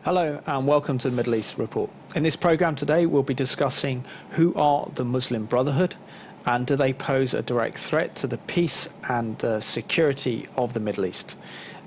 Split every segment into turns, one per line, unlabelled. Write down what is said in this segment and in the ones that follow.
Hello and welcome to the Middle East Report. In this programme today we'll be discussing who are the Muslim Brotherhood and do they pose a direct threat to the peace and security of the Middle East.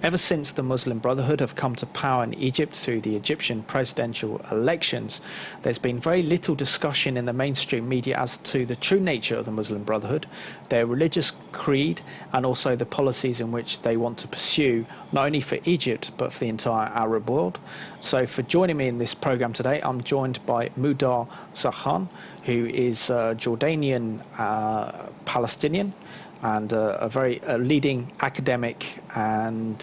Ever since the Muslim Brotherhood have come to power in Egypt through the Egyptian presidential elections, there's been very little discussion in the mainstream media as to the true nature of the Muslim Brotherhood, their religious creed, and also the policies in which they want to pursue, not only for Egypt, but for the entire Arab world. So for joining me in this programme today, I'm joined by Mudar Zakhan, who is Jordanian Palestinian, and a very leading academic and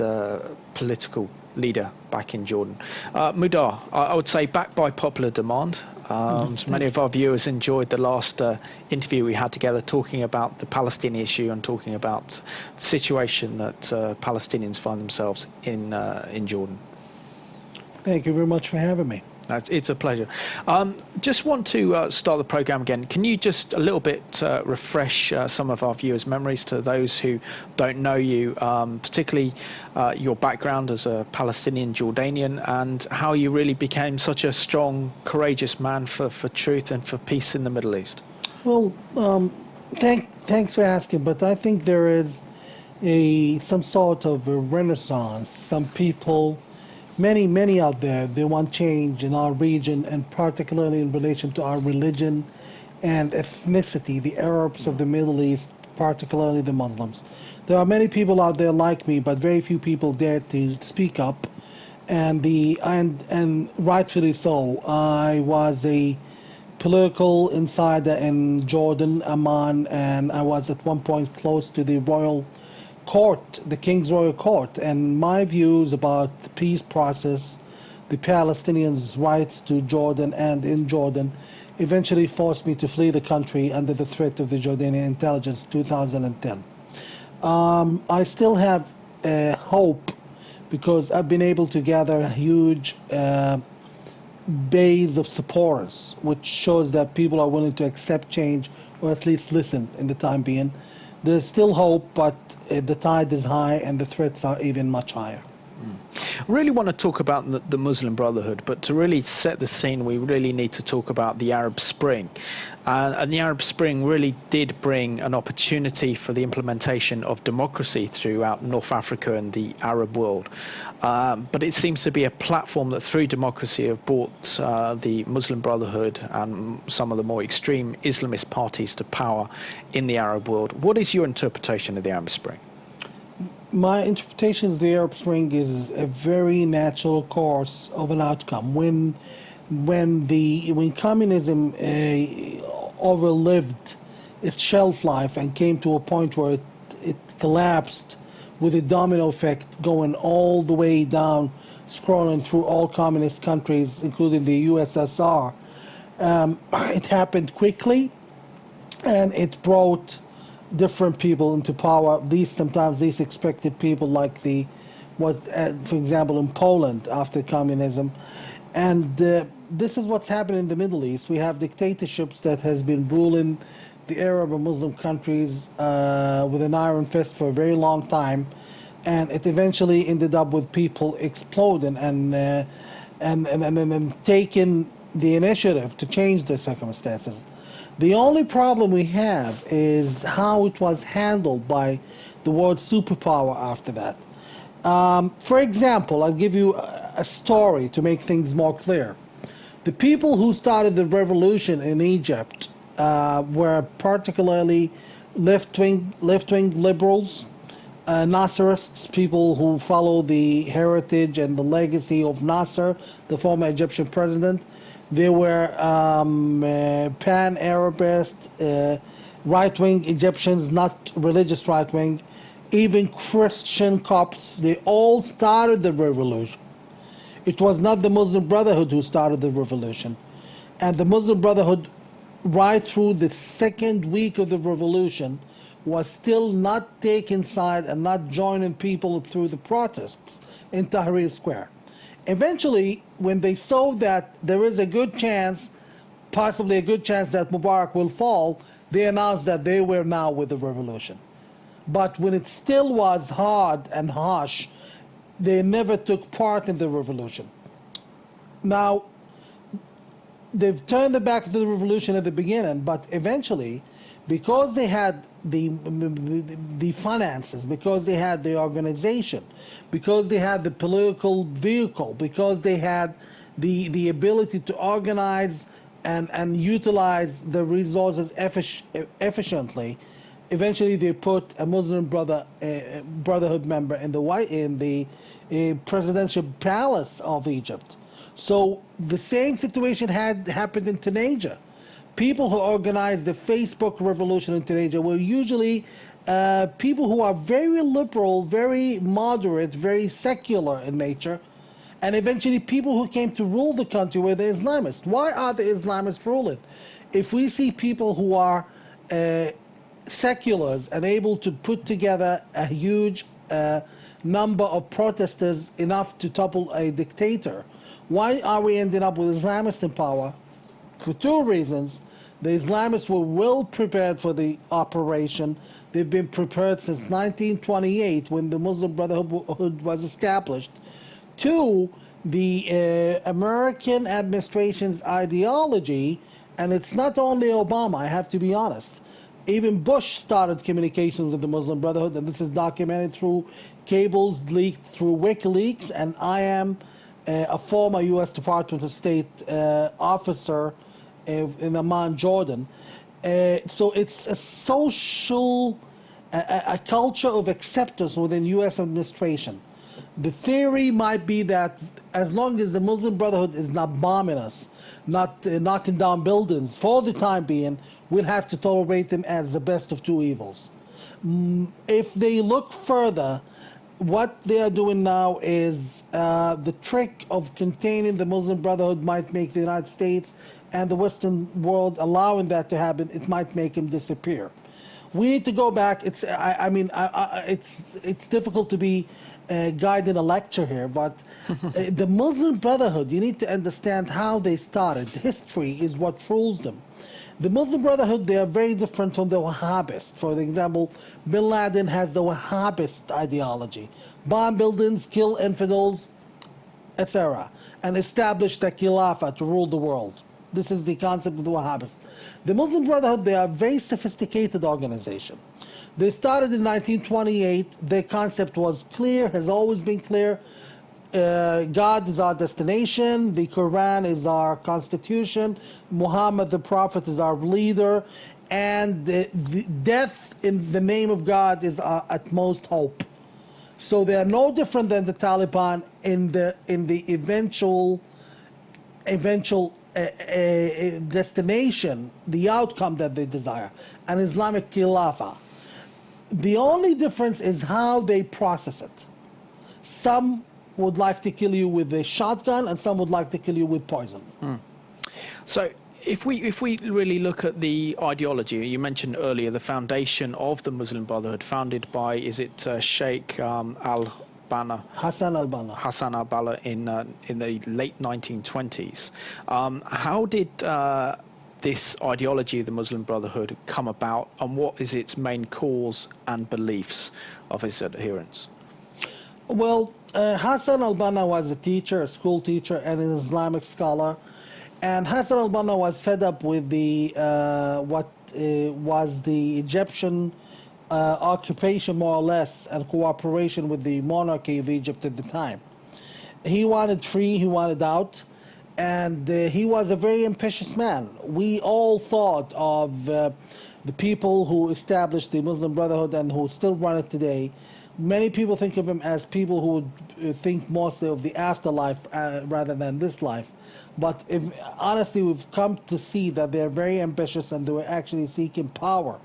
political leader back in Jordan. Mudar, I would say backed by popular demand. So many of our viewers enjoyed the last interview we had together talking about the Palestinian issue and talking about the situation that Palestinians find themselves in Jordan.
Thank you very much for having me.
It's a pleasure. Just want to start the programme again. Can you just a little bit refresh some of our viewers' memories to those who don't know you, particularly your background as a Palestinian Jordanian and how you really became such a strong, courageous man for truth and for peace in the Middle East?
Well, thanks for asking, but I think there is some sort of a renaissance. Some people, many out there, they want change in our region, and particularly in relation to our religion and ethnicity, the Arabs of the Middle East, particularly the Muslims. There are many people out there like me, but very few people dare to speak up, and rightfully so. I was a political insider in Jordan, Amman, and I was at one point close to the royal court, the King's Royal Court, and my views about the peace process, the Palestinians' rights to Jordan and in Jordan, eventually forced me to flee the country under the threat of the Jordanian intelligence 2010. I still have hope because I've been able to gather a huge base of supporters, which shows that people are willing to accept change or at least listen in the time being. There's still hope, but the tide is high and the threats are even much higher.
I really want to talk about the Muslim Brotherhood, but to really set the scene, we really need to talk about the Arab Spring. And the Arab Spring really did bring an opportunity for the implementation of democracy throughout North Africa and the Arab world. But it seems to be a platform that through democracy have brought the Muslim Brotherhood and some of the more extreme Islamist parties to power in the Arab world. What is your interpretation of the Arab Spring?
My interpretation of the Arab Spring is a very natural course of an outcome. When communism overlived its shelf life and came to a point where it collapsed with a domino effect going all the way down, scrolling through all communist countries, including the USSR, it happened quickly, and it brought different people into power. Sometimes these expected people, like for example, in Poland after communism, and this is what's happened in the Middle East. We have dictatorships that has been ruling the Arab and Muslim countries with an iron fist for a very long time, and it eventually ended up with people exploding and taking the initiative to change their circumstances. The only problem we have is how it was handled by the world superpower after that. For example, I'll give you a story to make things more clear. The people who started the revolution in Egypt were particularly left-wing liberals, Nasserists, people who follow the heritage and the legacy of Nasser, the former Egyptian president. They were pan-Arabist, right-wing Egyptians, not religious right-wing, even Christian Copts. They all started the revolution. It was not the Muslim Brotherhood who started the revolution. And the Muslim Brotherhood, right through the second week of the revolution, was still not taking side and not joining people through the protests in Tahrir Square. Eventually, when they saw that there is a good chance, possibly a good chance that Mubarak will fall, they announced that they were now with the revolution. But when it still was hard and harsh, they never took part in the revolution. Now, they've turned their back to the revolution at the beginning, but eventually, because they had the finances, because they had the organization, because they had the political vehicle, because they had the ability to organize and utilize the resources efficiently, eventually they put a Muslim Brotherhood member in the presidential palace of Egypt. So the same situation had happened in Tunisia. People who organized the Facebook revolution in Tunisia were usually people who are very liberal, very moderate, very secular in nature, and eventually people who came to rule the country were the Islamists. Why are the Islamists ruling? If we see people who are seculars and able to put together a huge number of protesters enough to topple a dictator, why are we ending up with Islamists in power? For two reasons. The Islamists were well prepared for the operation. They've been prepared since 1928 when the Muslim Brotherhood was established. Two, the American administration's ideology, and it's not only Obama, I have to be honest. Even Bush started communications with the Muslim Brotherhood, and this is documented through cables leaked through WikiLeaks, and I am a former U.S. Department of State officer in Amman, Jordan. So it's a social, a culture of acceptance within U.S. administration. The theory might be that as long as the Muslim Brotherhood is not bombing us, not knocking down buildings for the time being, we'll have to tolerate them as the best of two evils. If they look further, what they are doing now is the trick of containing the Muslim Brotherhood might make the United States and the Western world allowing that to happen. It might make them disappear. We need to go back. It's difficult to be guiding a lecture here, but the Muslim Brotherhood, you need to understand how they started. History is what rules them. The Muslim Brotherhood, they are very different from the Wahhabists. For example, Bin Laden has the Wahhabist ideology. Bomb buildings, kill infidels, etc. And establish the Khilafah to rule the world. This is the concept of the Wahhabists. The Muslim Brotherhood, they are a very sophisticated organization. They started in 1928. Their concept was clear, has always been clear. God is our destination, the Quran is our constitution, Muhammad the Prophet is our leader, and the death in the name of God is our utmost hope. So they are no different than the Taliban in the eventual destination, the outcome that they desire, an Islamic Khilafah. The only difference is how they process it. Some would like to kill you with a shotgun, and some would like to kill you with poison.
So if we really look at the ideology, you mentioned earlier the foundation of the Muslim Brotherhood, founded by, is it Sheikh al-Banna?
Hassan al-Banna.
Hassan al-Banna in the late 1920s. How did this ideology of the Muslim Brotherhood come about, and what is its main cause and beliefs of its adherents?
Well, Hassan al-Banna was a teacher, a school teacher, and an Islamic scholar. And Hassan al-Banna was fed up with the what was the Egyptian occupation, more or less, and cooperation with the monarchy of Egypt at the time. He wanted free, he wanted out, and he was a very ambitious man. We all thought of the people who established the Muslim Brotherhood and who still run it today. Many people think of him as people who would think mostly of the afterlife rather than this life. But honestly, we've come to see that they're very ambitious and they were actually seeking power.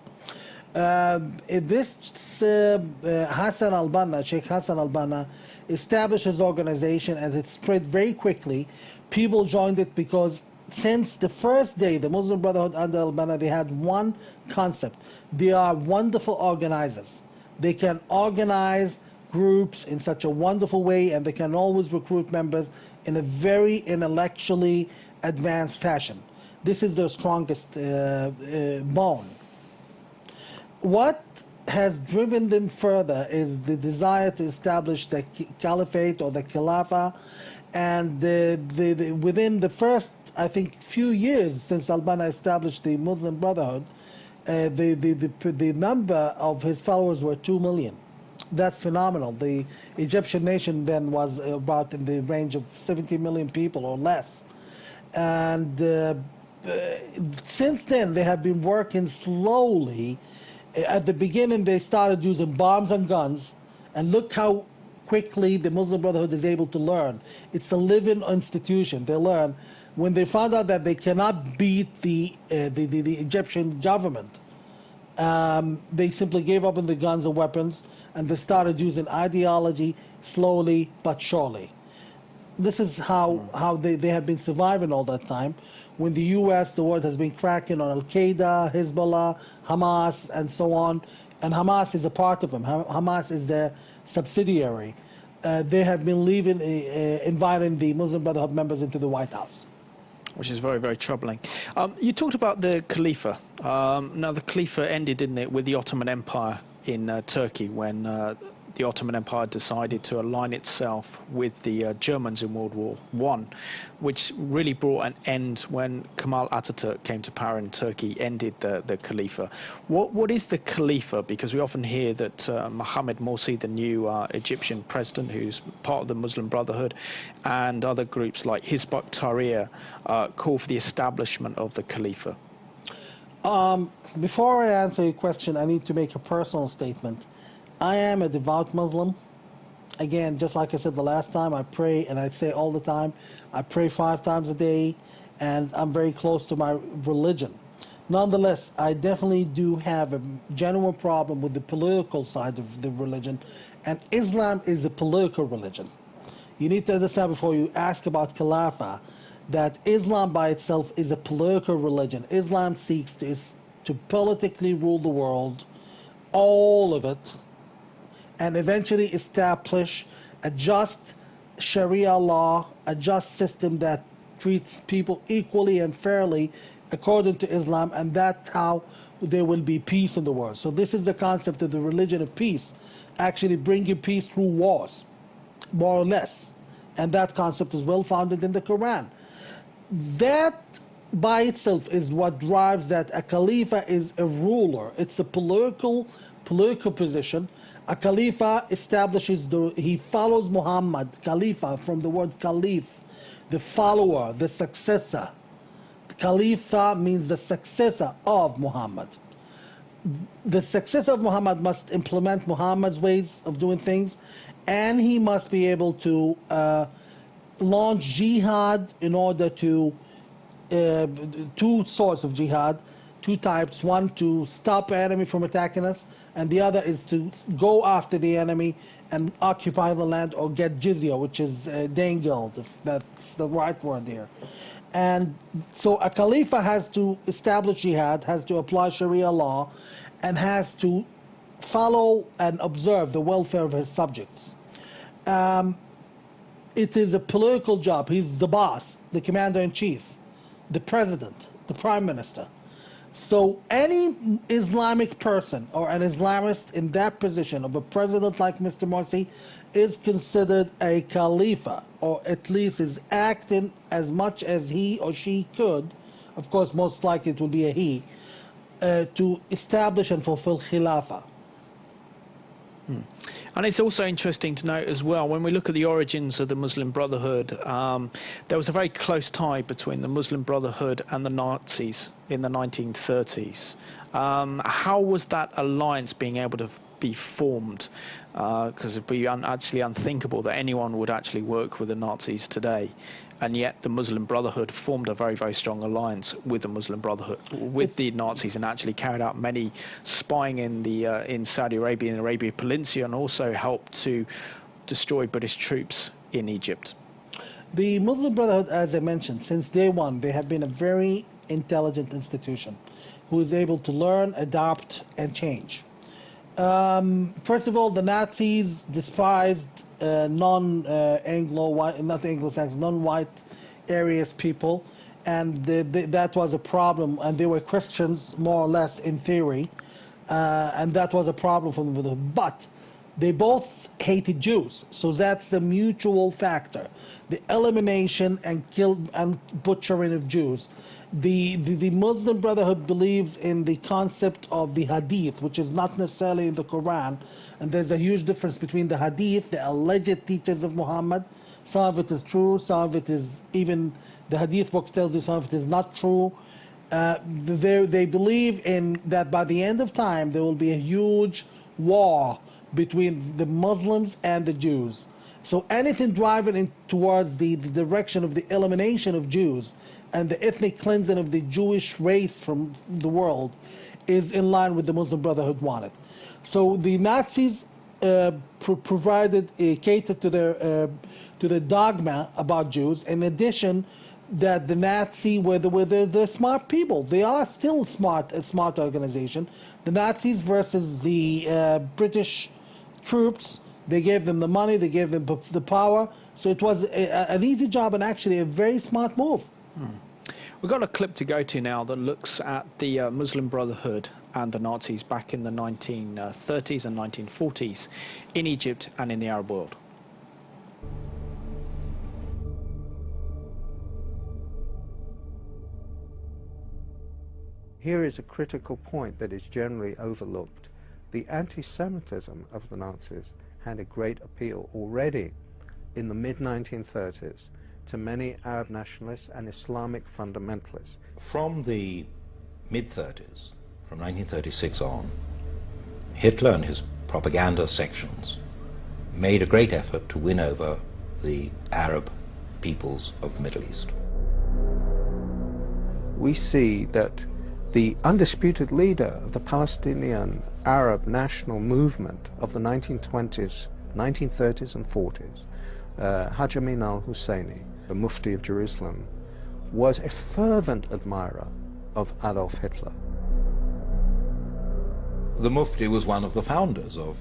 Hassan al-Banna, Sheikh Hassan al-Banna, established his organization, and it spread very quickly. People joined it because since the first day, the Muslim Brotherhood under al-Banna, they had one concept. They are wonderful organizers. They can organize groups in such a wonderful way, and they can always recruit members in a very intellectually advanced fashion. This is their strongest bone. What has driven them further is the desire to establish the caliphate or the khilafah, And within the first, I think, few years since Al-Banna established the Muslim Brotherhood, the number of his followers were 2 million. That's phenomenal. The Egyptian nation then was about in the range of 70 million people or less. And since then, they have been working slowly. At the beginning, they started using bombs and guns, and look how quickly the Muslim Brotherhood is able to learn. It's a living institution. They learn. When they found out that they cannot beat the Egyptian government, they simply gave up on the guns and weapons, and they started using ideology slowly but surely. This is how they have been surviving all that time. When the U.S., the world has been cracking on Al-Qaeda, Hezbollah, Hamas, and so on, and Hamas is a part of them. Hamas is their subsidiary. They have been inviting the Muslim Brotherhood members into the White House.
Which is very, very troubling. You talked about the Khalifa. Now, the Khalifa ended, didn't it, with the Ottoman Empire in Turkey when the Ottoman Empire decided to align itself with the Germans in World War I, which really brought an end when Kemal Ataturk came to power in Turkey, ended the Khalifa. What is the Khalifa? Because we often hear that Mohammed Morsi, the new Egyptian president, who's part of the Muslim Brotherhood, and other groups like Hizb ut-Tahrir call for the establishment of the Khalifa.
Before I answer your question, I need to make a personal statement. I am a devout Muslim. Again, just like I said the last time, I pray, and I say all the time, I pray 5 times a day, and I'm very close to my religion. Nonetheless, I definitely do have a genuine problem with the political side of the religion, and Islam is a political religion. You need to understand before you ask about Khilafah that Islam by itself is a political religion. Islam seeks to politically rule the world, all of it, and eventually establish a just Sharia law, a just system that treats people equally and fairly according to Islam, and that's how there will be peace in the world. So this is the concept of the religion of peace, actually bringing peace through wars, more or less. And that concept is well founded in the Quran. That by itself is what drives that a Khalifa is a ruler. It's a political position. A Khalifa establishes, he follows Muhammad, Khalifa, from the word Khalif, the follower, the successor. Khalifa means the successor of Muhammad. The successor of Muhammad must implement Muhammad's ways of doing things, and he must be able to launch jihad in order to, 2 sorts of jihad, 2 types. One, to stop an enemy from attacking us, and the other is to go after the enemy and occupy the land or get jizya, which is dangeld, if that's the right word here. And so a Khalifa has to establish jihad, has to apply Sharia law, and has to follow and observe the welfare of his subjects. It is a political job. He's the boss, the commander-in-chief, the president, the prime minister. So any Islamic person or an Islamist in that position of a president like Mr. Morsi is considered a Khalifa, or at least is acting as much as he or she could, of course most likely it will be a he, to establish and fulfill Khilafah.
And it's also interesting to note as well, when we look at the origins of the Muslim Brotherhood, there was a very close tie between the Muslim Brotherhood and the Nazis in the 1930s. How was that alliance being able to be formed? Because it would be actually unthinkable that anyone would actually work with the Nazis today. And yet the Muslim Brotherhood formed a very, very strong alliance with the Muslim Brotherhood, with the Nazis, and actually carried out many spying in Saudi Arabia and the Arabian Peninsula, and also helped to destroy British troops in Egypt.
The Muslim Brotherhood, as I mentioned, since day one, they have been a very intelligent institution who is able to learn, adapt, and change. First of all, the Nazis despised non-white areas people, and that was a problem, and they were Christians more or less in theory, and that was a problem for them. But They both hated Jews, so that's the mutual factor: the elimination and butchering of Jews. The Muslim Brotherhood believes in the concept of the Hadith, which is not necessarily in the Quran, and there's a huge difference between the Hadith, the alleged teachings of Muhammad. Some of it is true, some of it is, even the Hadith book tells you some of it is not true. They believe in that by the end of time there will be a huge war between the Muslims and the Jews. So anything driving towards the direction of the elimination of Jews and the ethnic cleansing of the Jewish race from the world is in line with the Muslim Brotherhood wanted. So the Nazis provided a cater to the dogma about Jews. In addition, that the Nazi were the smart people. They are still smart, a smart organization. The Nazis versus the British troops, they gave them the money, they gave them the power. So it was an easy job and actually a very smart move.
We've got a clip to go to now that looks at the Muslim Brotherhood and the Nazis back in the 1930s and 1940s in Egypt and in the Arab world.
Here is a critical point that is generally overlooked. The anti-Semitism of the Nazis had a great appeal already in the mid-1930s to many Arab nationalists and Islamic fundamentalists.
From the mid-30s, from 1936 on, Hitler and his propaganda sections made a great effort to win over the Arab peoples of the Middle East.
We see that the undisputed leader of the Palestinian Arab national movement of the 1920s, 1930s and 40s, Hajj Amin al-Husseini, the Mufti of Jerusalem, was a fervent admirer of Adolf Hitler.
The Mufti was one of the founders of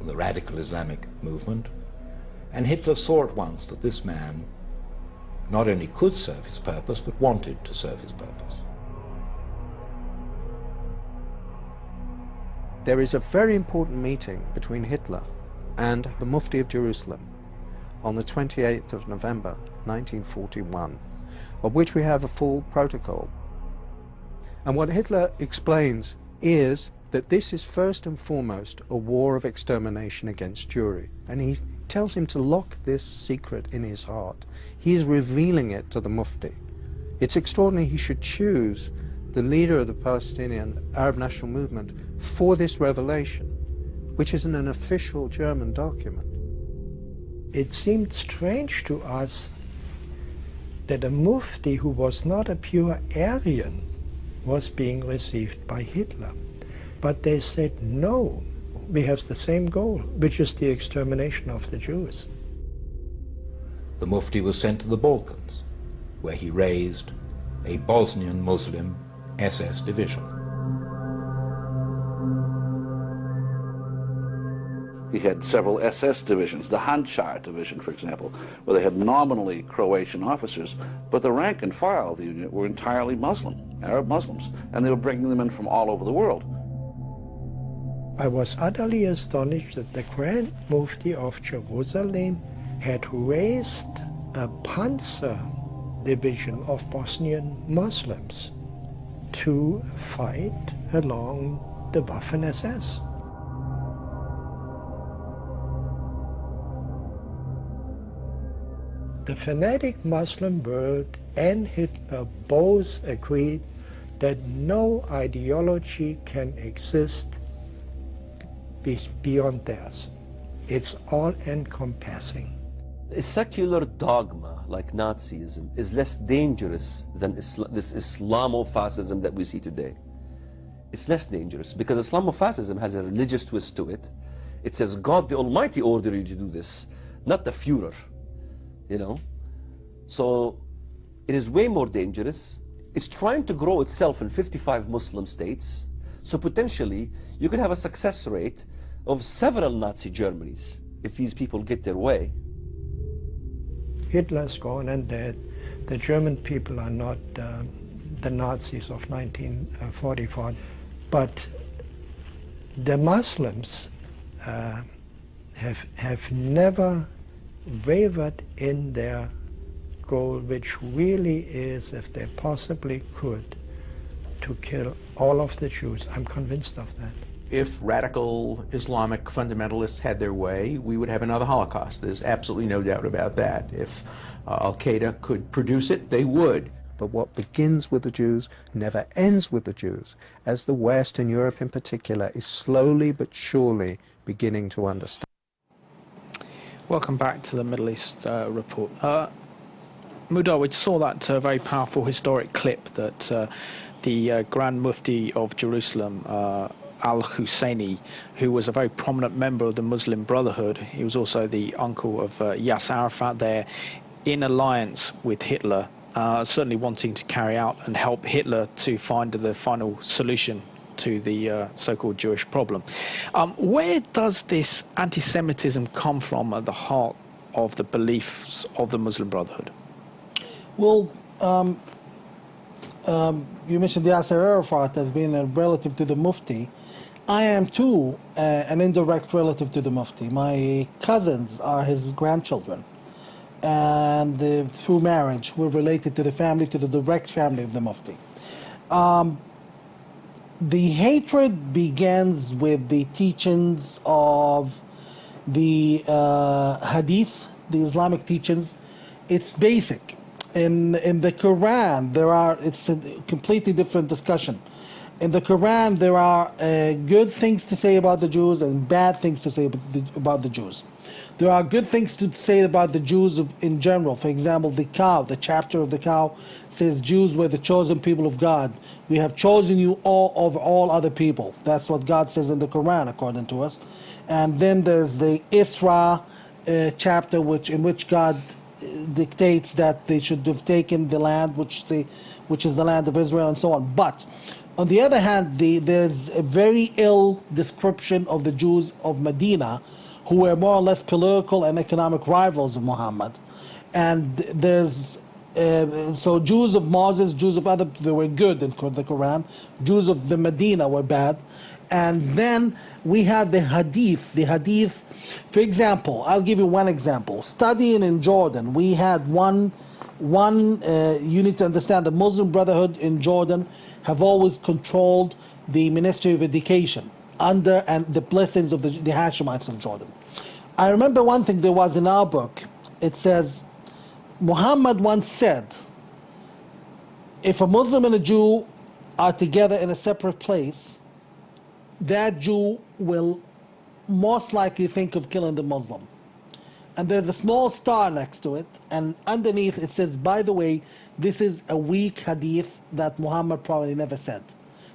the radical Islamic movement, and Hitler saw at once that this man not only could serve his purpose, but wanted to serve his purpose.
There is a very important meeting between Hitler and the Mufti of Jerusalem on the 28th of November 1941, of which we have a full protocol. And what Hitler explains is that this is first and foremost a war of extermination against Jewry, and he tells him to lock this secret in his heart. He is revealing it to the Mufti. It's extraordinary he should choose the leader of the Palestinian Arab National Movement for this revelation, which is in an official German document.
It seemed strange to us that a Mufti who was not a pure Aryan was being received by Hitler. But they said, no, we have the same goal, which is the extermination of the Jews.
The Mufti was sent to the Balkans, where he raised a Bosnian Muslim SS division.
He had several SS divisions, the Handschar division, for example, where they had nominally Croatian officers, but the rank and file of the unit were entirely Muslim, Arab Muslims, and they were bringing them in from all over the world.
I was utterly astonished that the Grand Mufti of Jerusalem had raised a Panzer division of Bosnian Muslims to fight along the Waffen-SS. The fanatic Muslim world and Hitler both agreed that no ideology can exist beyond theirs. It's all-encompassing.
A secular dogma like Nazism is less dangerous than this Islamofascism that we see today. It's less dangerous because Islamofascism has a religious twist to it. It says God the Almighty ordered you to do this, not the Führer, you know. So it is way more dangerous. It's trying to grow itself in 55 Muslim states. So potentially you could have a success rate of several Nazi Germanys if these people get their way.
Hitler's gone and dead. The German people are not the Nazis of 1944, but the Muslims have never wavered in their goal, which really is, if they possibly could, to kill all of the Jews. I'm convinced of that.
If radical Islamic fundamentalists had their way, we would have another Holocaust. There's absolutely no doubt about that. If Al-Qaeda could produce it, they would. But what begins with the Jews never ends with the Jews, as the West, and Europe in particular, is slowly but surely beginning to understand.
Welcome back to the Middle East report. Mudar, we saw that very powerful historic clip that the Grand Mufti of Jerusalem, Al-Husseini, who was a very prominent member of the Muslim Brotherhood. He was also the uncle of Yasser Arafat there, in alliance with Hitler, certainly wanting to carry out and help Hitler to find the final solution to the so-called Jewish problem. Where does this anti-Semitism come from at the heart of the beliefs of the Muslim Brotherhood?
Well, you mentioned Yasser Arafat as being a relative to the Mufti. I am too an indirect relative to the Mufti. My cousins are his grandchildren, and through marriage we're related to the family, to the direct family of the Mufti. The hatred begins with the teachings of the Hadith, the Islamic teachings. It's basic. In the Quran, it's a completely different discussion. In the Quran, there are good things to say about the Jews and bad things to say about the Jews. There are good things to say about the Jews in general. For example, the cow, the chapter of the cow says, Jews were the chosen people of God. We have chosen you all over all other people. That's what God says in the Quran, according to us. And then there's the Isra chapter, in which God dictates that they should have taken the land, which is the land of Israel, and so on. But on the other hand, there's a very ill description of the Jews of Medina, who were more or less political and economic rivals of Muhammad. And there's so Jews of Moses, Jews of other, they were good in the Quran. Jews of the Medina were bad. And then we have the Hadith. The Hadith, for example, I'll give you one example. Studying in Jordan, we had one. You need to understand the Muslim Brotherhood in Jordan have always controlled the Ministry of Education under and the blessings of the Hashemites of Jordan. I remember one thing there was in our book. It says, Muhammad once said, if a Muslim and a Jew are together in a separate place, that Jew will most likely think of killing the Muslim. And there's a small star next to it, and underneath it says, by the way, this is a weak hadith that Muhammad probably never said.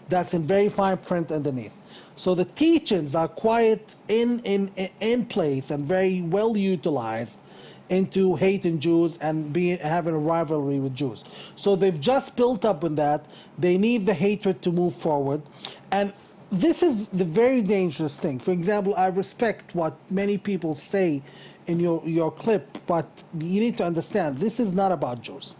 That's in very fine print underneath. So the teachings are quite in place and very well utilized into hating Jews and having a rivalry with Jews. So they've just built up in that. They need the hatred to move forward. And this is the very dangerous thing. For example, I respect what many people say in your clip, but you need to understand, this is not about Jews.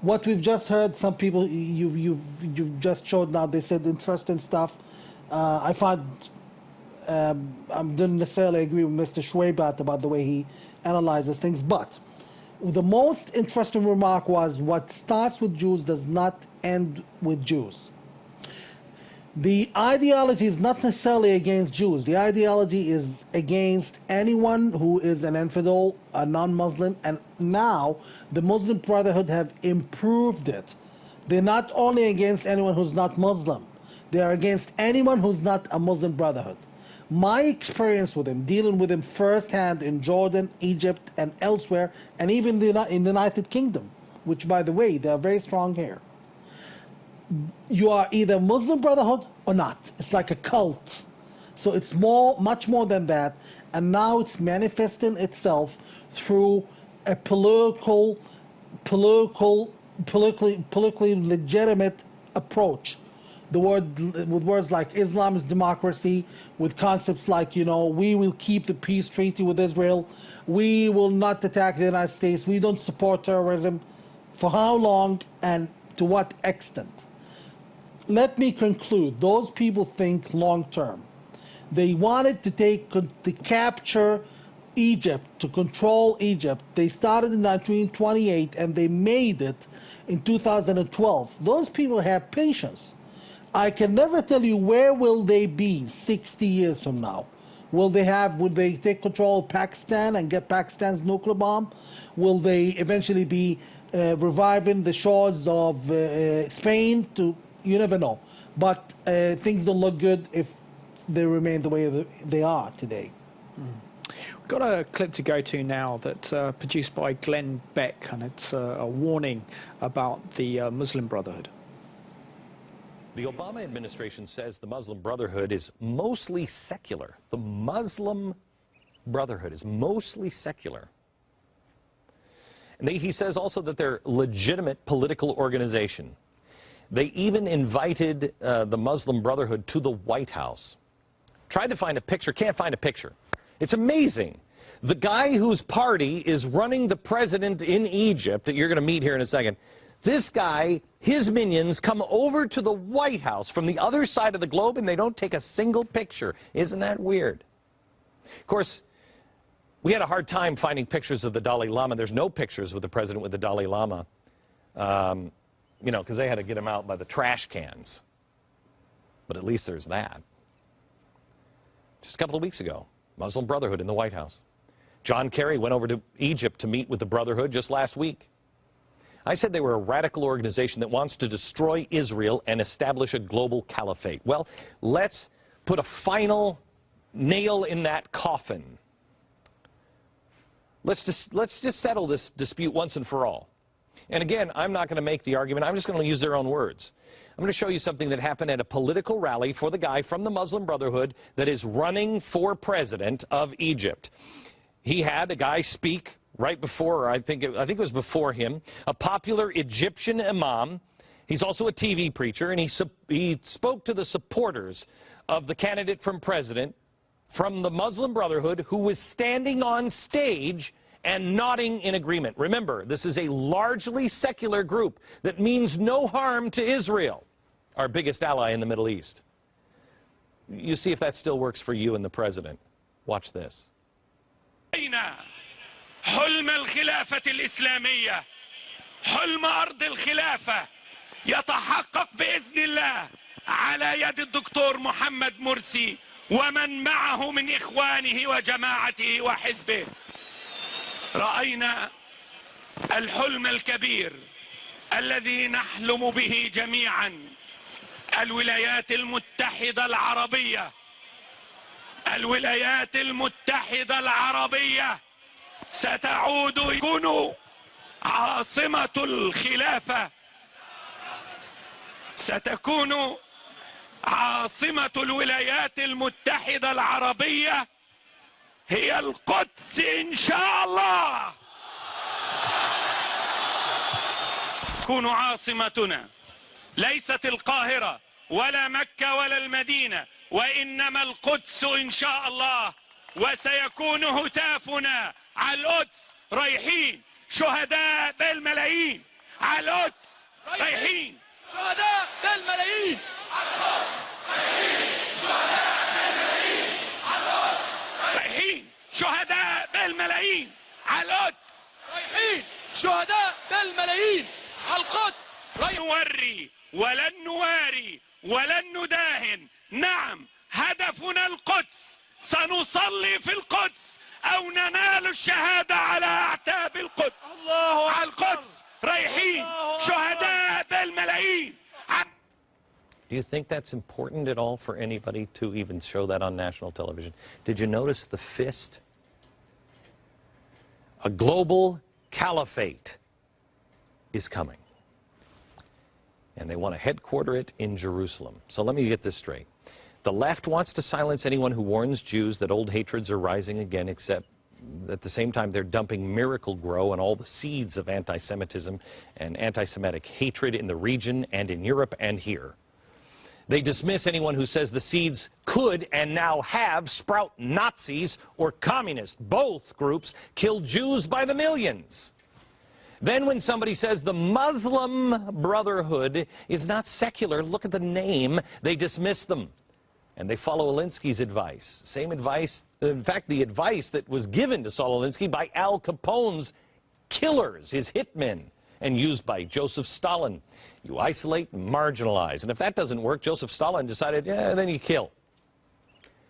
What we've just heard, some people you've just showed now, they said interesting stuff. I didn't necessarily agree with Mr. Schweibat about the way he analyzes things, but the most interesting remark was, what starts with Jews does not end with Jews. The ideology is not necessarily against Jews. The ideology is against anyone who is an infidel, a non-Muslim, and now the Muslim Brotherhood have improved it. They're not only against anyone who's not Muslim, they are against anyone who's not a Muslim Brotherhood. My experience with him, dealing with him firsthand in Jordan, Egypt, and elsewhere, and even in the United Kingdom, which, by the way, they are very strong here. You are either Muslim Brotherhood or not. It's like a cult. So it's much more than that. And now it's manifesting itself through a politically legitimate approach. With words like Islam is democracy, with concepts like, we will keep the peace treaty with Israel, we will not attack the United States, we don't support terrorism. For how long and to what extent? Let me conclude. Those people think long term. They wanted to capture Egypt, to control Egypt. They started in 1928 and they made it in 2012. Those people have patience. I can never tell you where will they be 60 years from now. Will they take control of Pakistan and get Pakistan's nuclear bomb? Will they eventually be reviving the shores of Spain? You never know. But things don't look good if they remain the way they are today.
We've got a clip to go to now that's produced by Glenn Beck, and it's a warning about the Muslim Brotherhood.
The Obama administration says the Muslim Brotherhood is mostly secular. The Muslim Brotherhood is mostly secular. And he says also that they're a legitimate political organization. They even invited the Muslim Brotherhood to the White House. Tried to find a picture, can't find a picture. It's amazing. The guy whose party is running the president in Egypt, that you're going to meet here in a second, this guy, his minions, come over to the White House from the other side of the globe and they don't take a single picture. Isn't that weird? Of course, we had a hard time finding pictures of the Dalai Lama. There's no pictures with the president with the Dalai Lama, you know, because they had to get him out by the trash cans. But at least there's that. Just a couple of weeks ago, Muslim Brotherhood in the White House. John Kerry went over to Egypt to meet with the Brotherhood just last week. I said they were a radical organization that wants to destroy Israel and establish a global caliphate. Well, let's put a final nail in that coffin. Let's just settle this dispute once and for all. And again, I'm not going to make the argument. I'm just going to use their own words. I'm going to show you something that happened at a political rally for the guy from the Muslim Brotherhood that is running for president of Egypt. He had a guy speak right before, or I think it was before him, a popular Egyptian imam. He's also a TV preacher, and he spoke to the supporters of the candidate for president from the Muslim Brotherhood, who was standing on stage and nodding in agreement. Remember, this is a largely secular group that means no harm to Israel, our biggest ally in the Middle East. You see if that still works for you and the president. Watch this.
حلم الخلافة الإسلامية، حلم أرض الخلافة يتحقق بإذن الله على يد الدكتور محمد مرسي ومن معه من إخوانه وجماعته وحزبه. رأينا الحلم الكبير الذي نحلم به جميعا، الولايات المتحدة العربية، الولايات المتحدة العربية ستعود يكون عاصمة الخلافة، ستكون عاصمة الولايات المتحدة العربية هي القدس إن شاء الله. تكون عاصمتنا ليست القاهرة ولا مكة ولا المدينة، وإنما القدس إن شاء الله. وسيكون هتافنا على القدس، رايحين شهداء بالملايين على القدس، رايحين شهداء بالملايين على القدس، رايحين شهداء بالملايين على القدس، رايحين شهداء بالملايين على القدس، رايحين شهداء بالملايين على القدس. نوري ولن نواري ولن نداهن. نعم، هدفنا القدس، سنصلي في القدس أو ننال الشهادة على أعتاب القدس. الله على القدس رايحين شهداء بالملايين.
Do you think that's important at all for anybody to even show that on national television? Did you notice the fist? A global caliphate is coming. And they want to headquarter it in Jerusalem. So let me get this straight. The left wants to silence anyone who warns Jews that old hatreds are rising again, except at the same time they're dumping Miracle Grow and all the seeds of anti-Semitism and anti-Semitic hatred in the region and in Europe and here. They dismiss anyone who says the seeds could and now have sprout Nazis or communists. Both groups kill Jews by the millions. Then when somebody says the Muslim Brotherhood is not secular, look at the name, they dismiss them. And they follow Alinsky's advice. Same advice, in fact, the advice that was given to Saul Alinsky by Al Capone's killers, his hitmen, and used by Joseph Stalin. You isolate and marginalize. And if that doesn't work, Joseph Stalin decided, yeah, then you kill.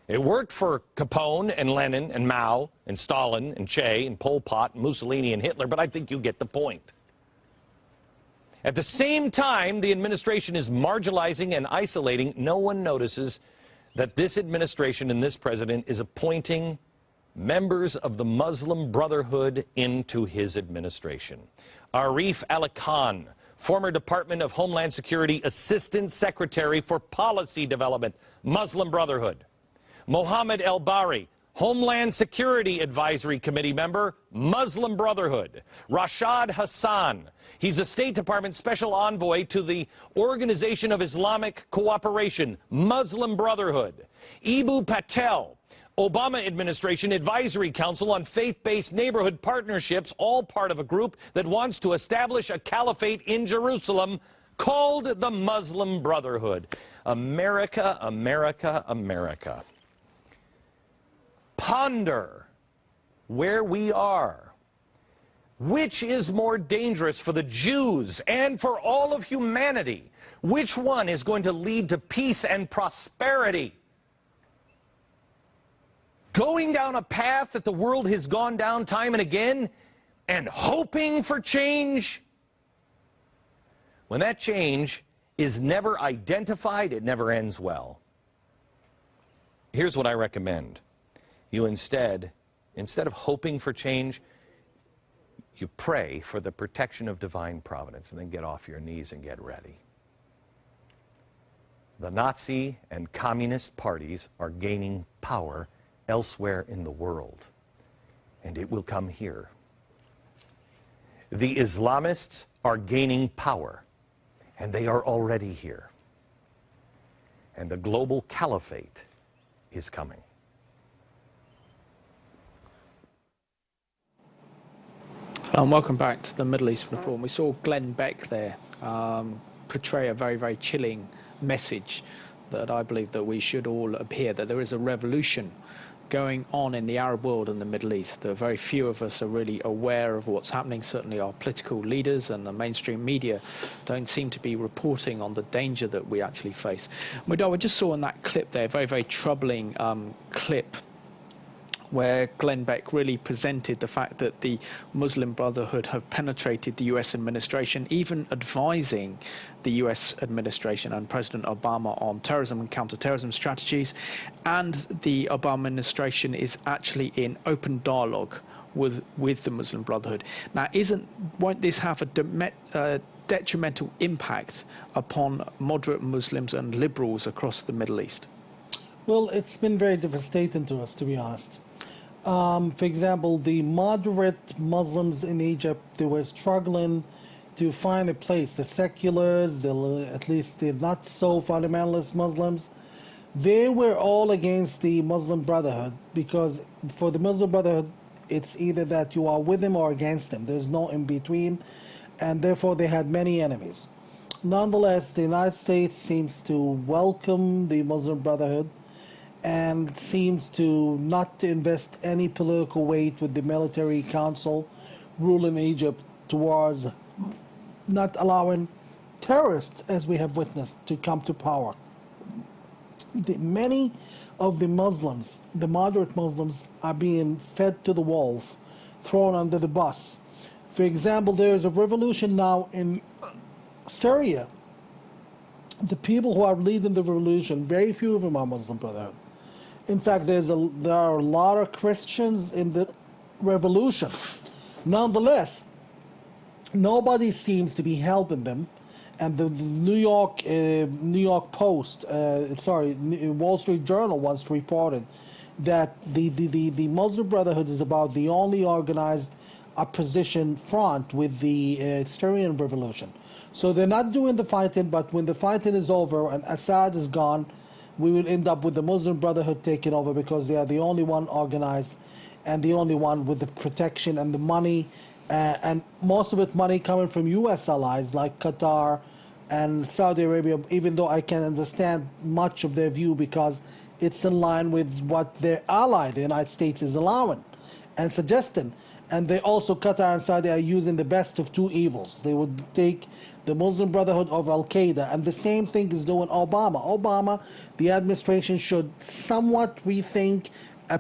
It worked for Capone and Lenin and Mao and Stalin and Che and Pol Pot and Mussolini and Hitler, but I think you get the point. At the same time, the administration is marginalizing and isolating. No one notices that this administration and this president is appointing members of the Muslim Brotherhood into his administration. Arif Ali Khan, former Department of Homeland Security Assistant Secretary for Policy Development, Muslim Brotherhood. Mohammed El-Bari, Homeland Security Advisory Committee member, Muslim Brotherhood. Rashad Hassan, he's a State Department Special Envoy to the Organization of Islamic Cooperation, Muslim Brotherhood. Ibu Patel, Obama Administration Advisory Council on Faith-Based Neighborhood Partnerships, all part of a group that wants to establish a caliphate in Jerusalem called the Muslim Brotherhood. America, America, America. Ponder where we are. Which is more dangerous for the Jews and for all of humanity? Which one is going to lead to peace and prosperity? Going down a path that the world has gone down time and again and hoping for change? When that change is never identified, it never ends well. Here's what I recommend. You instead of hoping for change, you pray for the protection of divine providence and then get off your knees and get ready. The Nazi and communist parties are gaining power elsewhere in the world, and it will come here. The Islamists are gaining power, and they are already here. And the global caliphate is coming.
Welcome back to the Middle East Report. We saw Glenn Beck there portray a very, very chilling message that I believe that we should all adhere, that there is a revolution going on in the Arab world and the Middle East. Very few of us are really aware of what's happening. Certainly our political leaders and the mainstream media don't seem to be reporting on the danger that we actually face. Mudawa, we just saw in that clip there, very, very troubling clip, where Glenn Beck really presented the fact that the Muslim Brotherhood have penetrated the US administration, even advising the US administration and President Obama on terrorism and counterterrorism strategies. And the Obama administration is actually in open dialogue with the Muslim Brotherhood. Now, won't this have a detrimental impact upon moderate Muslims and liberals across the Middle East?
Well, it's been very devastating to us, to be honest. For example, the moderate Muslims in Egypt, they were struggling to find a place. The seculars, at least the not so fundamentalist Muslims, they were all against the Muslim Brotherhood, because for the Muslim Brotherhood, it's either that you are with them or against them. There's no in between, and therefore they had many enemies. Nonetheless, the United States seems to welcome the Muslim Brotherhood and seems to not to invest any political weight with the military council rule in Egypt towards not allowing terrorists, as we have witnessed, to come to power. Many of the Muslims, the moderate Muslims, are being fed to the wolf, thrown under the bus. For example, there is a revolution now in Syria. The people who are leading the revolution, very few of them are Muslim Brotherhood. In fact, there are a lot of Christians in the revolution. Nonetheless, nobody seems to be helping them, and the New York Post, Wall Street Journal once reported that the Muslim Brotherhood is about the only organized opposition front with the Syrian revolution. So they're not doing the fighting, but when the fighting is over and Assad is gone, we will end up with the Muslim Brotherhood taking over, because they are the only one organized and the only one with the protection and the money, and most of it money coming from U.S. allies like Qatar, and Saudi Arabia, even though I can understand much of their view because it's in line with what their ally, the United States, is allowing and suggesting. And they also, Qatar and Saudi, are using the best of two evils. They would take the Muslim Brotherhood of Al-Qaeda, and the same thing is doing Obama. Obama, the administration should somewhat rethink a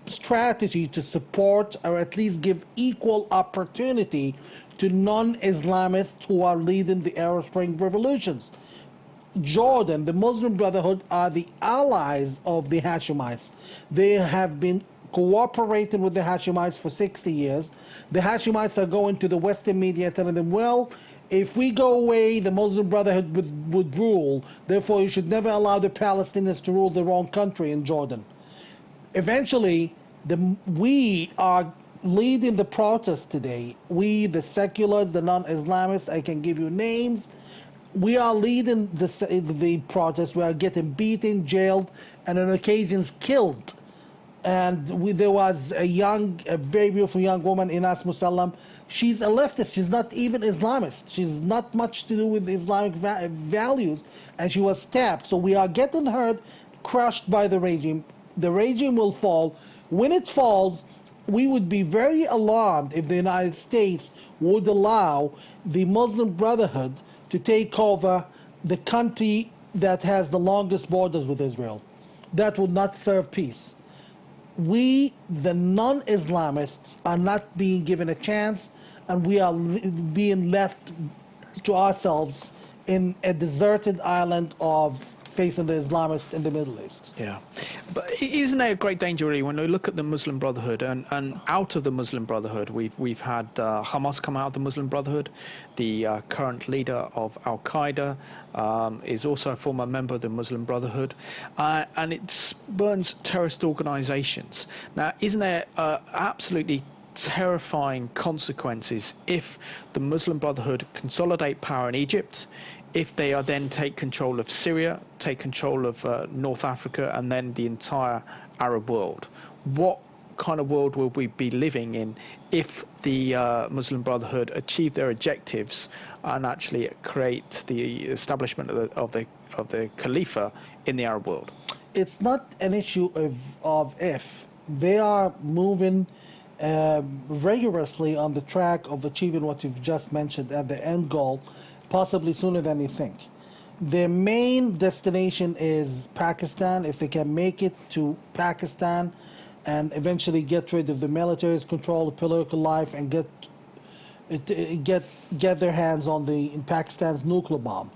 strategy to support or at least give equal opportunity to non-Islamists who are leading the Arab Spring revolutions. Jordan, the Muslim Brotherhood, are the allies of the Hashemites. They have been cooperating with the Hashemites for 60 years. The Hashemites are going to the Western media telling them, well, if we go away, the Muslim Brotherhood would rule. Therefore, you should never allow the Palestinians to rule their own country in Jordan. Eventually, we are leading the protest today. We, the seculars, the non-Islamists, I can give you names. We are leading the protest. We are getting beaten, jailed, and on occasions killed. And there was a very beautiful young woman, Inas Musallam. She's a leftist. She's not even Islamist. She's not much to do with Islamic values, and she was stabbed. So we are getting hurt, crushed by the regime. The regime will fall. When it falls, we would be very alarmed if the United States would allow the Muslim Brotherhood to take over the country that has the longest borders with Israel. That would not serve peace. We, the non-Islamists, are not being given a chance, and we are being left to ourselves in a deserted island of facing the Islamists in the Middle East.
Yeah. But isn't there a great danger, really, when we look at the Muslim Brotherhood and out of the Muslim Brotherhood, we've had Hamas come out of the Muslim Brotherhood. The current leader of Al-Qaeda is also a former member of the Muslim Brotherhood. And it spurns terrorist organizations. Now, isn't there absolutely terrifying consequences if the Muslim Brotherhood consolidate power in Egypt, if they are then take control of Syria, take control of North Africa, and then the entire Arab world? What kind of world will we be living in if the Muslim Brotherhood achieve their objectives and actually create the establishment of the caliphate in the Arab world?
It's not an issue of if. They are moving rigorously on the track of achieving what you've just mentioned at the end goal, possibly sooner than you think. Their main destination is Pakistan. If they can make it to Pakistan and eventually get rid of the military's control of political life and get their hands on in Pakistan's nuclear bomb.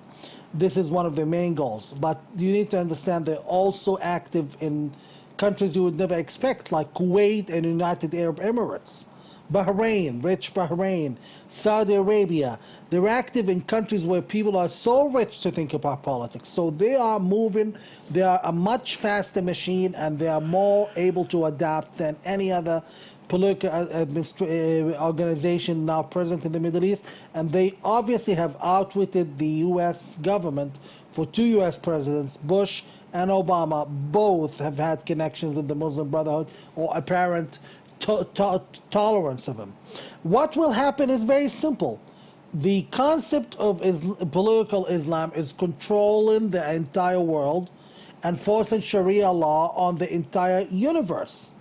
This is one of their main goals. But you need to understand they're also active in countries you would never expect, like Kuwait and United Arab Emirates. Bahrain, rich Bahrain, Saudi Arabia. They're active in countries where people are so rich to think about politics. So they are moving. They are a much faster machine, and they are more able to adapt than any other political organization now present in the Middle East. And they obviously have outwitted the U.S. government. For two U.S. presidents, Bush and Obama, both have had connections with the Muslim Brotherhood or apparent tolerance of them. What will happen is very simple. The concept of political Islam is controlling the entire world and forcing Sharia law on the entire universe.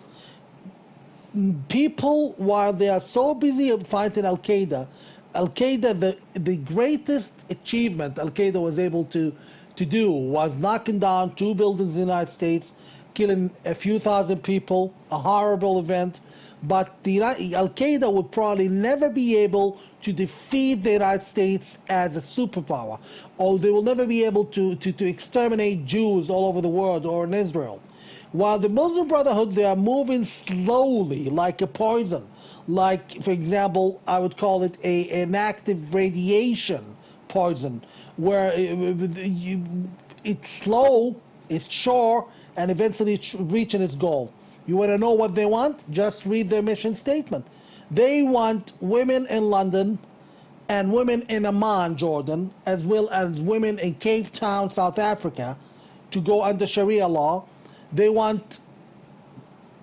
People, while they are so busy fighting Al-Qaeda, the greatest achievement Al-Qaeda was able to do was knocking down 2 buildings in the United States, killing a few thousand people, a horrible event. But Al-Qaeda would probably never be able to defeat the United States as a superpower, or they will never be able to exterminate Jews all over the world or in Israel. While the Muslim Brotherhood, they are moving slowly like a poison. Like, for example, I would call it an active radiation poison, where it's slow, it's sure, and eventually it's reaching its goal. You want to know what they want? Just read their mission statement. They want women in London and women in Amman, Jordan, as well as women in Cape Town, South Africa, to go under Sharia law. They want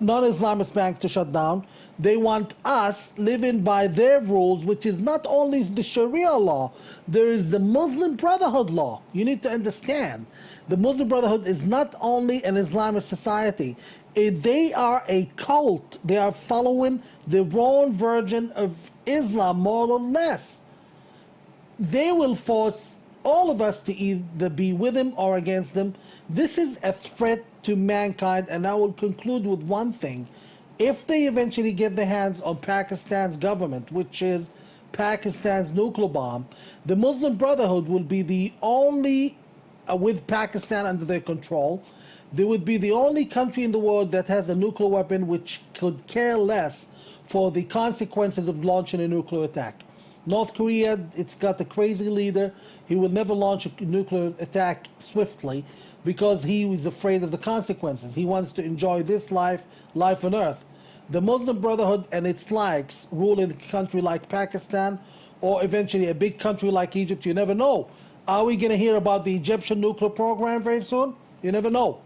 non-Islamist banks to shut down. They want us living by their rules, which is not only the Sharia law, there is the Muslim Brotherhood law. You need to understand. The Muslim Brotherhood is not only an Islamic society. They are a cult. They are following the wrong version of Islam, more or less. They will force all of us to either be with them or against them. This is a threat to mankind, and I will conclude with one thing. If they eventually get their hands on Pakistan's government, which is Pakistan's nuclear bomb, the Muslim Brotherhood will be the only, with Pakistan under their control, they would be the only country in the world that has a nuclear weapon which could care less for the consequences of launching a nuclear attack. North Korea, it's got a crazy leader. He will never launch a nuclear attack swiftly because he is afraid of the consequences. He wants to enjoy this life on earth. The Muslim Brotherhood and its likes rule in a country like Pakistan or eventually a big country like Egypt. You never know. Are we going to hear about the Egyptian nuclear program very soon? You never know.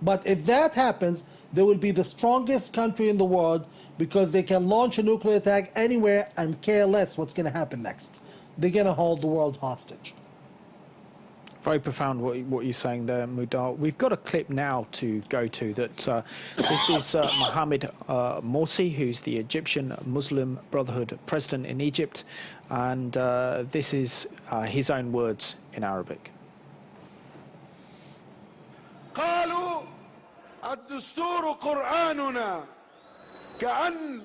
But if that happens, they will be the strongest country in the world because they can launch a nuclear attack anywhere and care less what's going to happen next. They're going to hold the world hostage.
Very profound what you're saying there, Mudar. We've got a clip now to go to that this is Mohammed Morsi, who's the Egyptian Muslim Brotherhood president in Egypt, and this is his own words in Arabic.
قالوا الدستور قرآننا كأن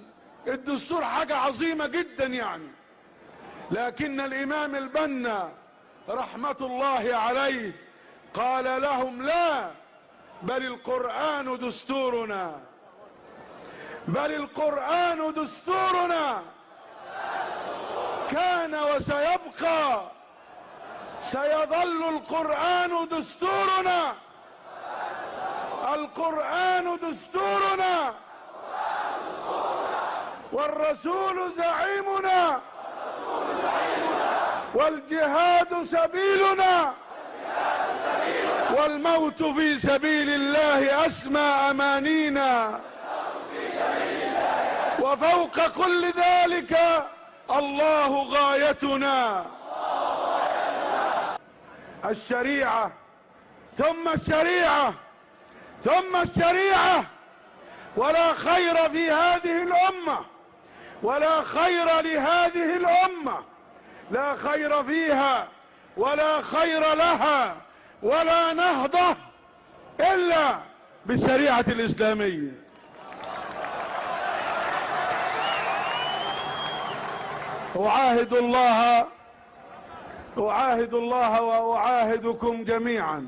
الدستور حاجة عظيمة جدا يعني لكن الإمام البنا رحمة الله عليه قال لهم لا بل القرآن دستورنا بل القرآن دستورنا كان وسيبقى سيظل القرآن دستورنا القرآن دستورنا والرسول زعيمنا والجهاد سبيلنا والموت في سبيل الله أسمى أمانينا وفوق كل ذلك الله غايتنا الشريعة ثم الشريعة ثم الشريعة ولا خير في هذه الأمة ولا خير لهذه الأمة لا خير فيها ولا خير لها ولا نهضة إلا بالشريعة الإسلامية أعاهد الله وأعاهدكم جميعا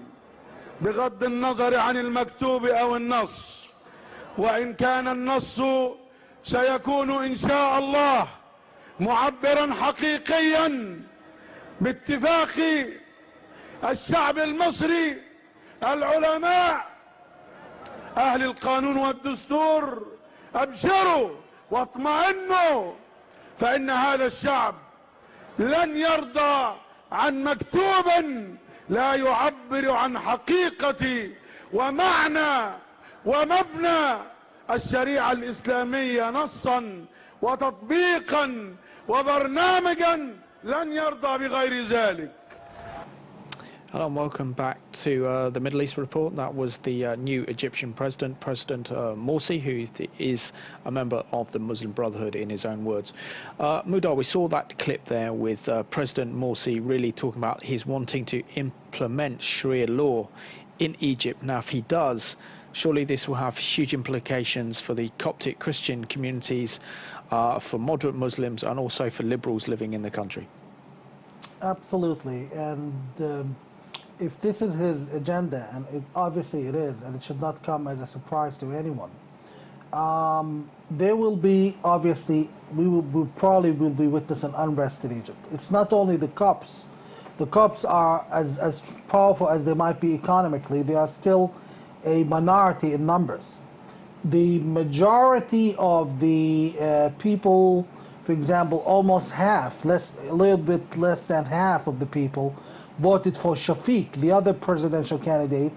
بغض النظر عن المكتوب أو النص وإن كان النص سيكون إن شاء الله معبرا حقيقيا باتفاق الشعب المصري العلماء أهل القانون والدستور أبشروا واطمئنوا فإن هذا الشعب لن يرضى عن مكتوب لا يعبر عن حقيقة ومعنى ومبنى الشريعة الإسلامية نصا وتطبيقا وبرنامجا لن يرضى بغير ذلك.
Hello and welcome back to the Middle East Report. That was the new Egyptian President Morsi, who is a member of the Muslim Brotherhood in his own words. Mudar, we saw that clip there with President Morsi really talking about his wanting to implement Sharia law in Egypt. Now, if he does, surely this will have huge implications for the Coptic Christian communities, for moderate Muslims, and also for liberals living in the country.
Absolutely. And if this is his agenda, and obviously it is, and it should not come as a surprise to anyone, there will be, obviously, we probably will be witnessing unrest in Egypt. It's not only the Copts. The Copts are as powerful as they might be economically. They are still a minority in numbers. The majority of the people, for example, almost half, a little bit less than half of the people voted for Shafiq, the other presidential candidate,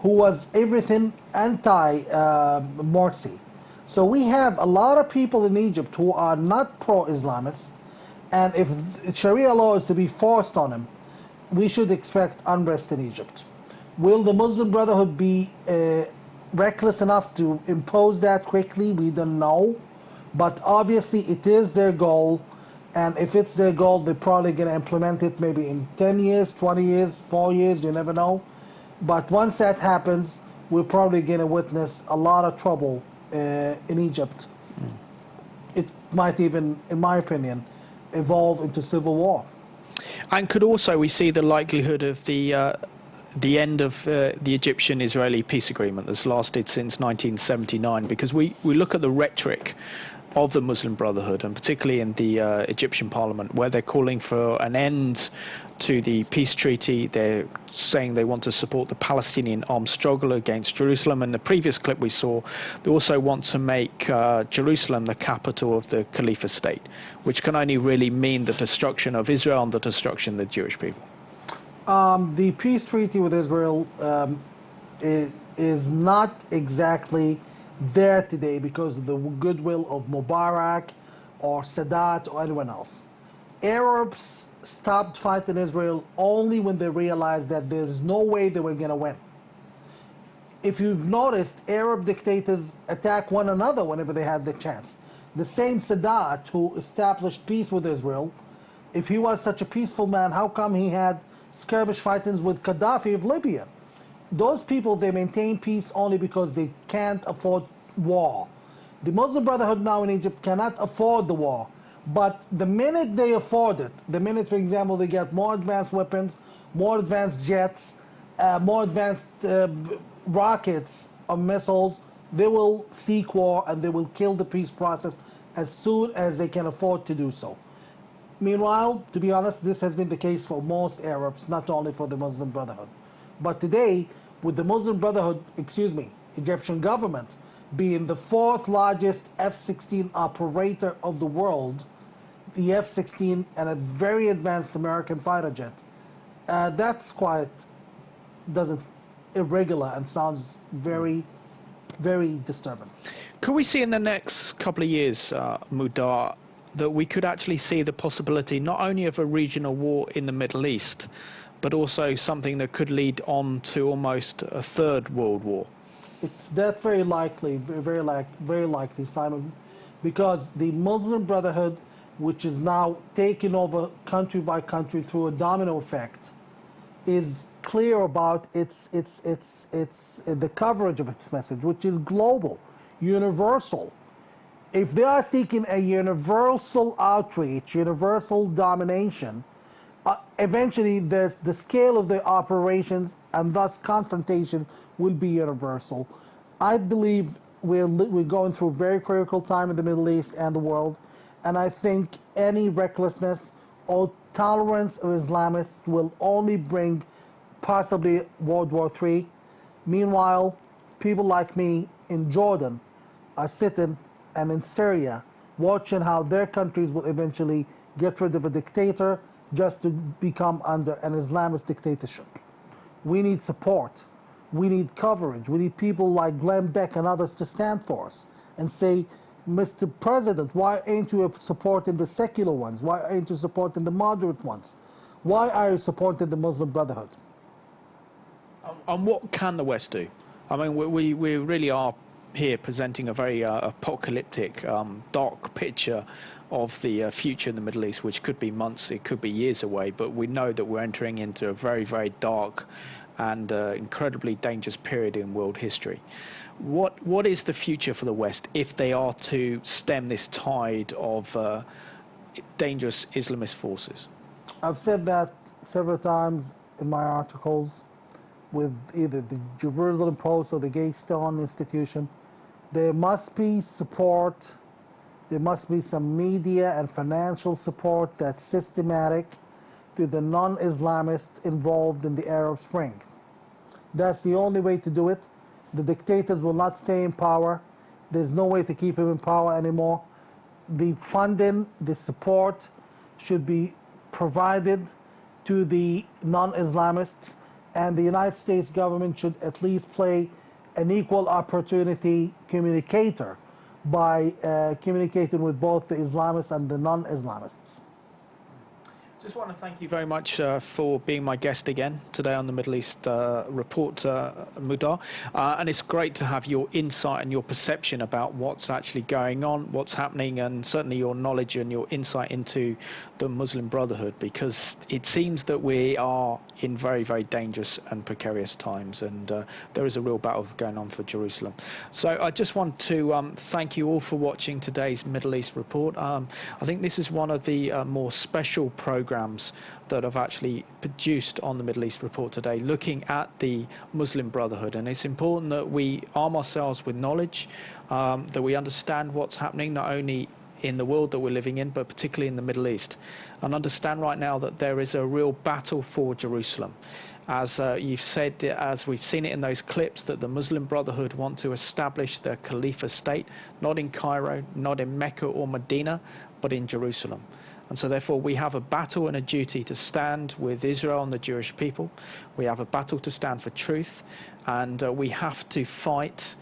who was everything anti-Morsi. So we have a lot of people in Egypt who are not pro-Islamists, and if Sharia law is to be forced on them, we should expect unrest in Egypt. Will the Muslim Brotherhood be reckless enough to impose that quickly? We don't know. But obviously it is their goal, and if it's their goal, they're probably going to implement it maybe in 10 years, 20 years, 4 years, you never know. But once that happens, we're probably going to witness a lot of trouble in Egypt. It might even, in my opinion, evolve into civil war.
And could also we see the likelihood of the end of the Egyptian-Israeli peace agreement that's lasted since 1979? Because we look at the rhetoric of the Muslim Brotherhood, and particularly in the Egyptian parliament, where they're calling for an end to the peace treaty. They're saying they want to support the Palestinian armed struggle against Jerusalem. In the previous clip we saw, they also want to make Jerusalem the capital of the caliphate state, which can only really mean the destruction of Israel and the destruction of the Jewish people.
The peace treaty with Israel is not exactly there today because of the goodwill of Mubarak or Sadat or anyone else. Arabs stopped fighting Israel only when they realized that there's no way they were going to win. If you've noticed, Arab dictators attack one another whenever they had the chance. The same Sadat who established peace with Israel, if he was such a peaceful man, how come he had skirmish fightings with Gaddafi of Libya? Those people, they maintain peace only because they can't afford war. The Muslim Brotherhood now in Egypt cannot afford the war. But the minute they afford it, the minute, for example, they get more advanced weapons, more advanced jets, more advanced rockets or missiles, they will seek war and they will kill the peace process as soon as they can afford to do so. Meanwhile, to be honest, this has been the case for most Arabs, not only for the Muslim Brotherhood. But today, with the Muslim Brotherhood, Egyptian government being the fourth largest F-16 operator of the world, the F-16 and a very advanced American fighter jet, that's quite irregular and sounds very, very disturbing.
Could we see in the next couple of years, Mudar, that we could actually see the possibility not only of a regional war in the Middle East, but also something that could lead on to almost a third world war?
That's very likely, very likely, Simon, because the Muslim Brotherhood, which is now taking over country by country through a domino effect, is clear about the coverage of its message, which is global, universal. If they are seeking a universal outreach, universal domination, eventually the scale of the operations and thus confrontation will be universal. I believe we're going through a very critical time in the Middle East and the world, and I think any recklessness or tolerance of Islamists will only bring possibly World War III. Meanwhile, people like me in Jordan are sitting and in Syria watching how their countries will eventually get rid of a dictator just to become under an Islamist dictatorship. We need support. We need coverage. We need people like Glenn Beck and others to stand for us and say, Mr. President, why ain't you supporting the secular ones? Why ain't you supporting the moderate ones? Why are you supporting the Muslim Brotherhood?
And what can the West do? I mean, we really are here presenting a very apocalyptic, dark picture of the future in the Middle East, which could be months, it could be years away, but we know that we're entering into a very, very dark and incredibly dangerous period in world history. What is the future for the West if they are to stem this tide of dangerous Islamist forces?
I've said that several times in my articles with either the Jerusalem Post or the Gaystone Institution. There must be support. There must be some media and financial support that's systematic to the non-Islamists involved in the Arab Spring. That's the only way to do it. The dictators will not stay in power. There's no way to keep him in power anymore. The funding, the support should be provided to the non-Islamists, and the United States government should at least play an equal opportunity communicator by communicating with both the Islamists and the non-Islamists.
Just want to thank you very much for being my guest again today on the Middle East Report, Mudar. And it's great to have your insight and your perception about what's actually going on, what's happening, and certainly your knowledge and your insight into the Muslim Brotherhood, because it seems that we are in very, very dangerous and precarious times, and there is a real battle going on for Jerusalem. So I just want to thank you all for watching today's Middle East Report. I think this is one of the more special programs that I've actually produced on the Middle East Report today, looking at the Muslim Brotherhood. And it's important that we arm ourselves with knowledge, that we understand what's happening not only in the world that we're living in, but particularly in the Middle East, and understand right now that there is a real battle for Jerusalem. As you've said, as we've seen it in those clips, that the Muslim Brotherhood want to establish their caliphate state, not in Cairo, not in Mecca or Medina, but in Jerusalem. And so therefore we have a battle and a duty to stand with Israel and the Jewish people. We have a battle to stand for truth, and we have to fight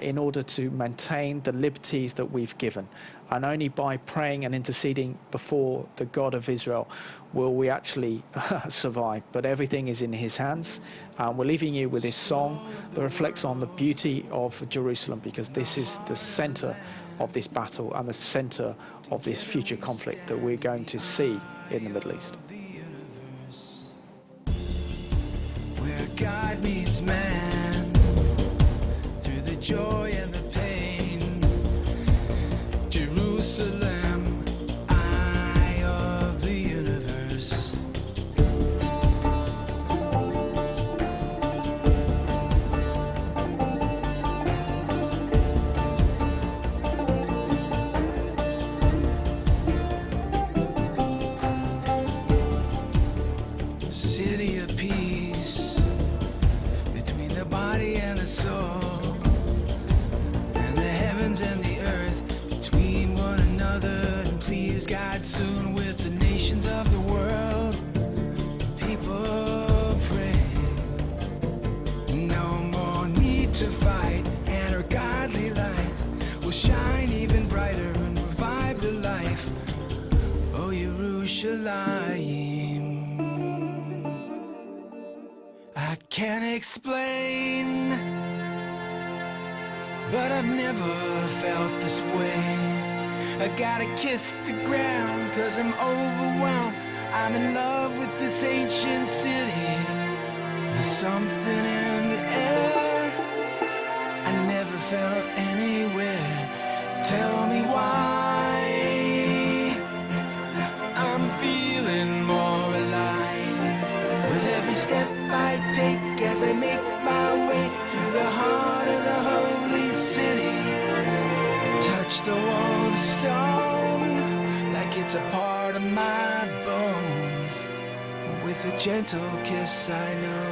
in order to maintain the liberties that we've given. And only by praying and interceding before the God of Israel will we actually survive. But everything is in his hands. We're leaving you with this song that reflects on the beauty of Jerusalem, because this is the center of this battle and the center of this future conflict that we're going to see in the Middle East.
Where God meets man, through the joy and the pain, Jerusalem, eye of the universe. City of peace between the body and the soul, and the heavens and the earth between one another. And please God, soon with the nations of the world, people pray. No more need to fight, and our godly light will shine even brighter and revive the life. Oh, Yerushalayim. I can't explain, but I've never felt this way. I gotta kiss the ground 'cause I'm overwhelmed. I'm in love with this ancient city. There's something in the air I never felt anywhere. Tell me why I'm feeling more alive with every step I take as I make my way through the heart of the holy city. I touch the wall of stone like it's a part of my bones. With a gentle kiss I know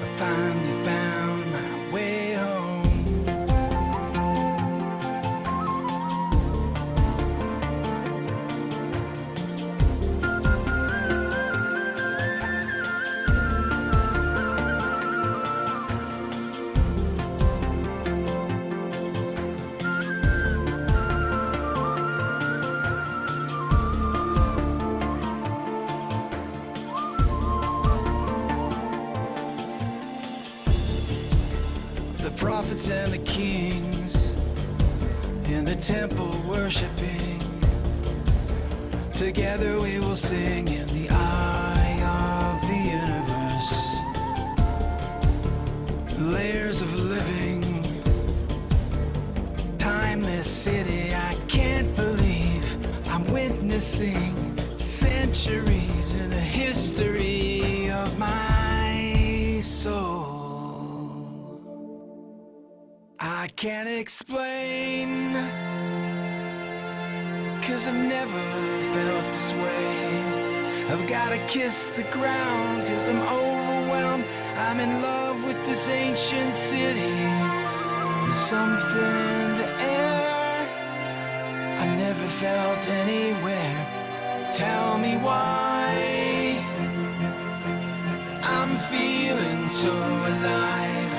I finally found my way home. Prophets and the kings in the temple worshiping. Together we will sing in the eye of the universe. Layers of living, timeless city. I can't believe I'm witnessing centuries in the history of my soul. I can't explain, 'cause I've never felt this way. I've gotta kiss the ground 'cause I'm overwhelmed. I'm in love with this ancient city. There's something in the air I never felt anywhere. Tell me why I'm feeling so alive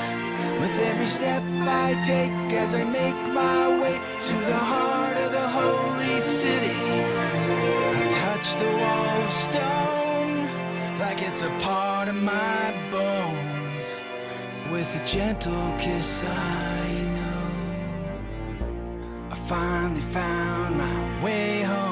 with every step I take as I make my way to the heart of the holy city. I touch the wall of stone like it's a part of my bones. With a gentle kiss I know I finally found my way home.